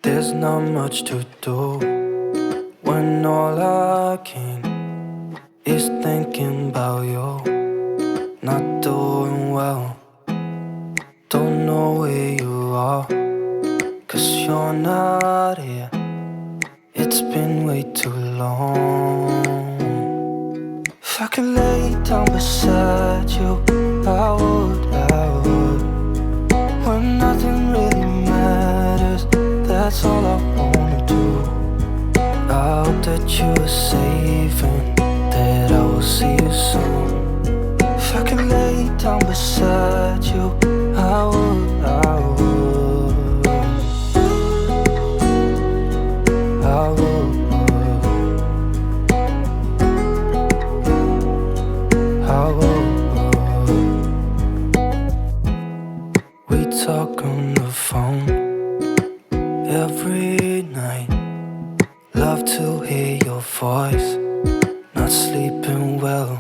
There's not much to do when all I can is thinking about you. Not doing well, don't know where you are, 'cause you're not here. It's been way too long. If I could lay down beside you, I would. When nothing really matters, that's all I wanna do. I hope that you are safe and that I will see you soon. If I could lay down beside you, I would. I would. I would. We talk on the phone every night. Love to hear your voice. Not sleeping well,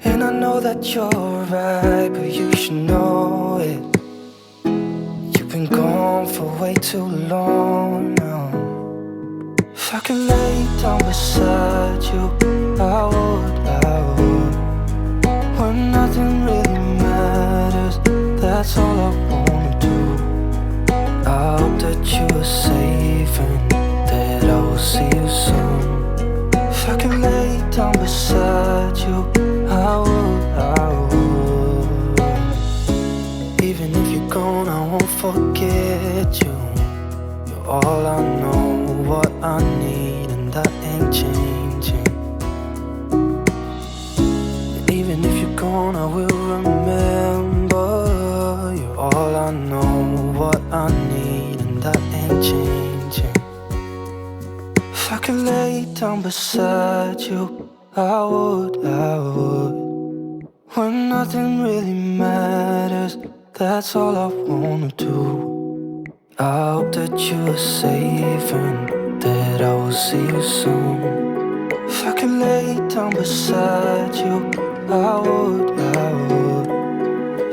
and I know that you're right, but you should know it. You've been gone for way too long now. If I could lay down beside you, I would. When nothing really matters, that's all I wanna do. I hope that you are safe and that I will see you soon. If I could lay down beside you, I would. Even if you're gone, I won't forget you. You're all I know, what I need, and that ain't changing. And even if you're gone, I will remember. You're all I know, what I need, and that ain't changing. If I could lay down beside you, I would. When nothing really matters, that's all I wanna do. I hope that you are safe and that I will see you soon. If I could lay down beside you, I would.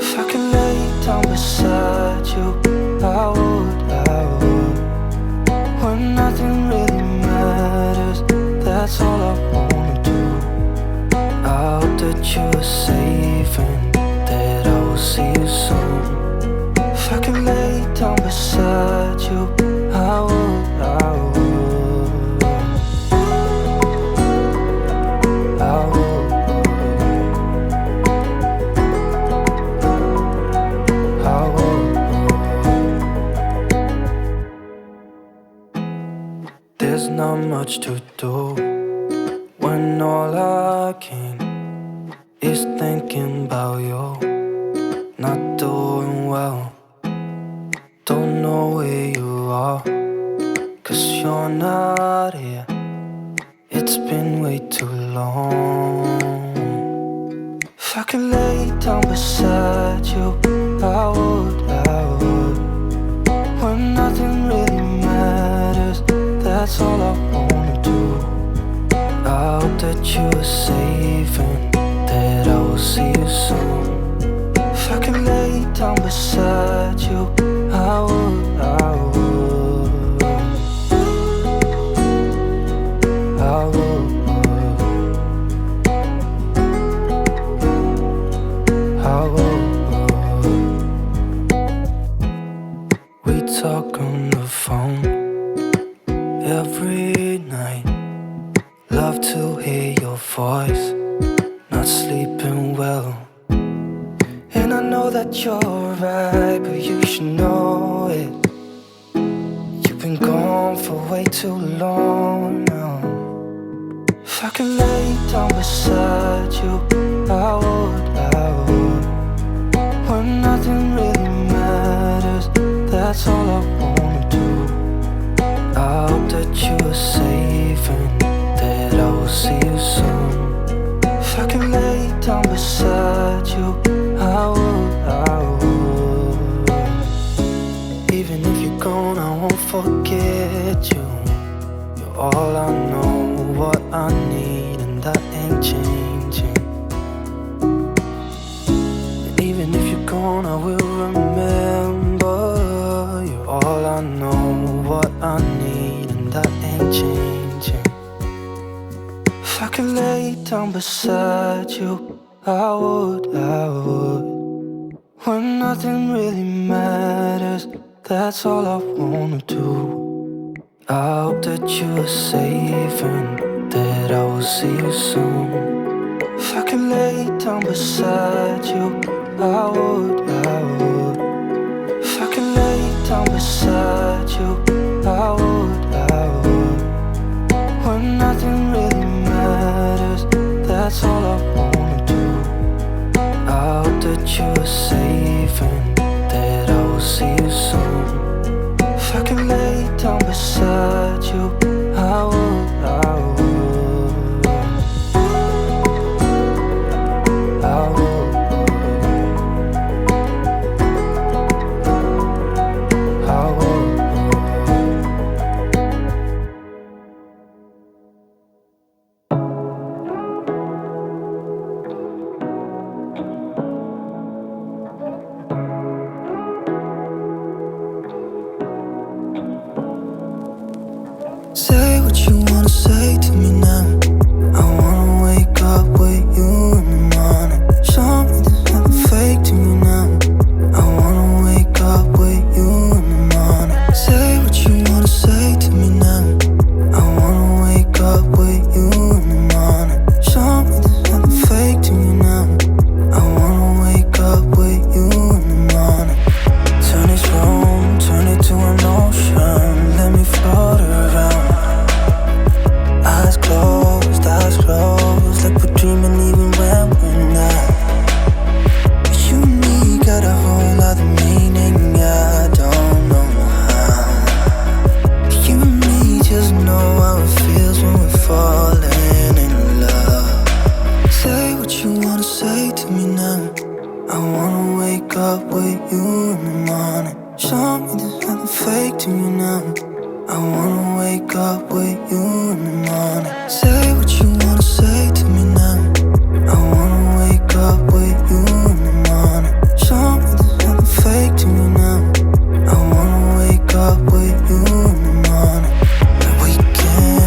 If I could lay down beside you, I would. When nothing really matters, that's all I wanna do. I hope that you are safe and that I will see you soon. If I could lay down beside you, I would. I would. I would. There's not much to do when all I can is thinking about you. Not doing well, don't know where you are, 'cause you're not here. It's been way too long. If I could lay down beside you, I would. When nothing really matters, that's all I wanna do. I hope that you are safe and that I will see you soon. If I could lay down beside you, I would. I would. I would. We talk on the phone every night. Love to hear your voice. Not sleeping well, and I know that you're right, but you should know it. You've been gone for way too long now. If I could lay down beside you, I would. When nothing really matters, that's all I wanna do. I hope that you are safe and that I will see you soon. If I could lay down beside you, I would. Even if you're gone, I won't forget you. You're all I know, what I need, and that ain't changing. And even if you're gone, I will remember. You're all I know, down beside you, I would. When nothing really matters, that's all I wanna do. I hope that you are safe and that I will see you soon. If I could lay down beside you, I would. If I could lay down beside you, I would. When nothing really matters, that's all I wanna do. I hope that you are safe and that I will see you soon. If I could lay down beside you, I would. I would. Say what you wanna say to me now. I wanna wake up with you in the morning. Show me there's nothing fake to me now. I wanna wake up with you in the morning. Say what you wanna say to me now. I wanna wake up with you in the morning. Show me there's nothing fake to me now. I wanna wake up with you in the morning. Turn this room, turn it to an ocean. Let me float around. Eyes closed, like we're dreaming even when we're not. You and me got a whole other meaning, I don't know how. You and me just know how it feels when we're falling in love. Say what you wanna say to me now. I wanna wake up with you in the morning. Show me there's nothing fake to me now. I wanna wake up with you in the morning. Say what you wanna say to me now. I wanna wake up with you in the morning. Show me there's nothing fake to me now. I wanna wake up with you in the morning.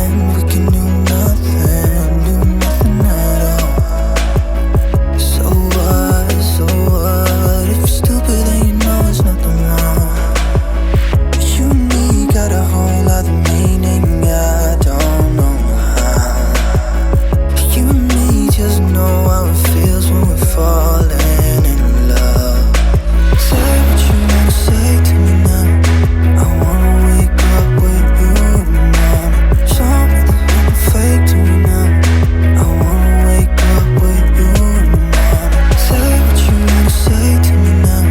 And we can do nothing at all. So what? If you're stupid then you know it's nothing wrong. You and me got a whole other meaning, I don't know how. You and me just know how it feels when we're falling in love. Say what you wanna say to me now. I wanna wake up with you in the morning. Show me there's nothing fake to me now. I wanna wake up with you in the morning. Say what you wanna say to me now.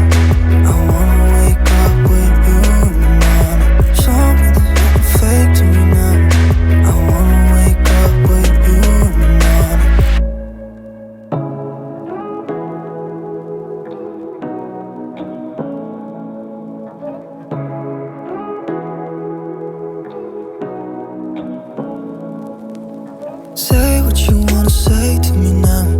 I wanna wake up with you in the morning. Show me there's nothing fake to me now. I wanna wake up with you in the morning. Say what you wanna say to me now.